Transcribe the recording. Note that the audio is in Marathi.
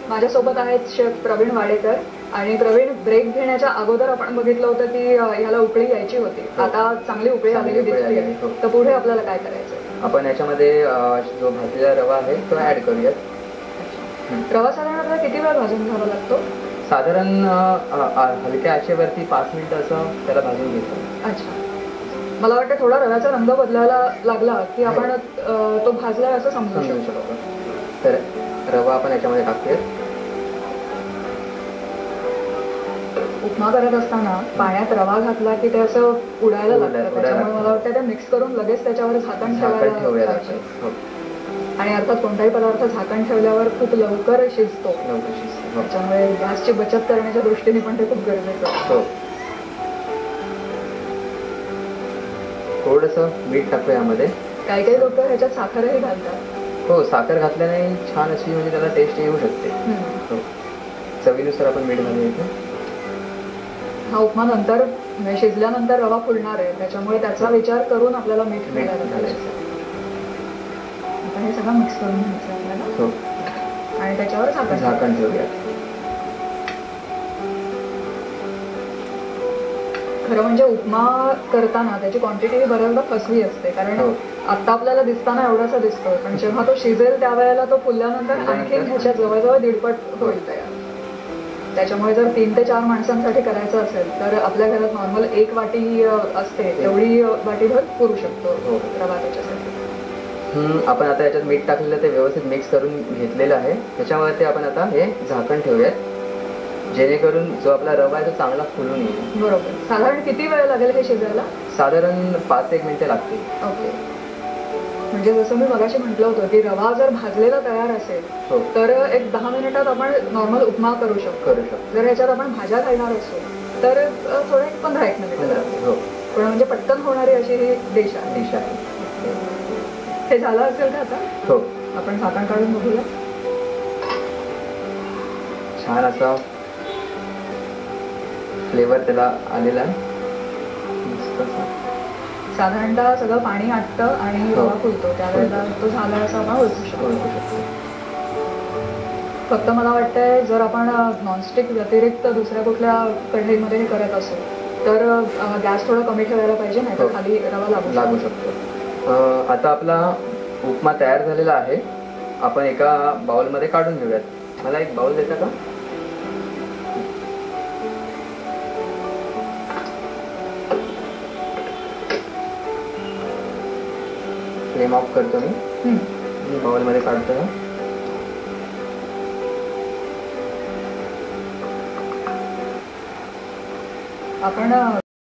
माझ्यासोबत आहेत शेफ प्रवीण वाडेकर. आणि प्रवीण, ब्रेक घेण्याच्या अगोदर आपण बघितलं होतं की ह्याला उकळी यायची होती. आता चांगली उकळी आलेली दिसते. तर पुढे आपल्याला काय करायचं? आपण याच्यामध्ये जो भाजलेला रवा आहे तो ऍड करूयात. रवा साधारण आपल्याला किती वेळ भाजून घ्यावा लागतो? साधारण हलक्या आचेवरती 5 मिनिटं असं त्याला भाजून घेतो. अच्छा, मला वाटतं थोडा रव्याचा रंग बदलायला लागला की आपण तो भाजलाय असं समजू शकतो. तर रवा आपण याच्यामध्ये टाकूयात. उपमा करत असताना पाण्यात रवा घातला की ते असं उडायला लागतं. त्याच्यामुळे मला वाटतं ते मिक्स करून लगेच त्याच्यावर झाकण ठेवायला. आणि अर्थात कोणताही पदार्थ झाकण ठेवल्यावर खूप लवकर शिजतो. त्याच्यामुळे गॅसची बचत करण्याच्या दृष्टीने पण ते खूप गरजेचं आहे. थोडंसं मीठ टाकू यामध्ये. काही काही लोक ह्याच्यात साखरही घालतात. हो, साखर घातल्याने छान अशी म्हणजे त्याला टेस्ट येऊ शकते. चवीनुसार आपण मीठ घालूया. हा उपमा नंतर शिजल्यानंतर रवा फुलणार आहे, त्याच्यामुळे त्याचा विचार करून आपल्याला मीठ घालायचं. आता हे सगळं मिक्स करून घ्यायचं आपल्याला. आणि त्याच्यावर झाकण ठेवूया. खरं म्हणजे उपमा करताना त्याची क्वांटिटी बऱ्याचदा फसवी असते. कारण आता आपल्याला दिसताना एवढासा दिसतो, पण जेव्हा तो शिजेल त्यावेळेला तो फुलल्यानंतर आणखी ह्याच्या जवळजवळ 1.5 होईल तयार. त्याच्यामुळे जर 3 ते 4 माणसांसाठी करायचं असेल तर आपल्या घरात नॉर्मल 1 वाटी असते, तेवढी वाटीभर पुरू शकतो रवा त्याच्यासाठी. आपण आता याच्यात मीठ टाकलेलं ते व्यवस्थित मिक्स करून घेतलेलं आहे. त्याच्यावरती आपण आता हे झाकण ठेवूयात, जेणेकरून जो आपला रवा आहे तो चांगला फुलून येईल. बरोबर. साधारण किती वेळ लागेल हे शिजायला? साधारण 5 ते 1 मिनिटं लागतील. ओके. म्हणजे जसं मी मगाशी म्हटलं होतं की रवा जर भाजलेला तयार असेल तर एक 10 मिनिटात आपण नॉर्मल उपमा करू शकतो. जर ह्याच्यात आपण भाज्या घालणार असू तर थोडं 15-1 मिनिट. पण म्हणजे पटकन होणारी अशी ही डिश आहे. हे झालं असेल का आता? हो. आपण झाकण काढून बघूया. छान असा फ्लेवर त्याला आलेला आहे. साधारणतः सगळं पाणी आटतं आणि रवा फुलतो, त्यावेळेला तो झाला असं आपण ओळखू शकतो. फक्त मला वाटतंय जर आपण नॉनस्टिक व्यतिरिक्त दुसऱ्या कुठल्या कढईमध्ये हे करत असू तर गॅस थोडा कमी ठेवायला पाहिजे, नाही तर खाली रवा लागू शकतो. आता आपला उपमा तयार झालेला आहे. आपण एका बाउलमध्ये काढून घेऊयात. मला एक बाउल देता का? फ्लेम ऑफ करतो मी बाउल मध्ये काढतो. आपण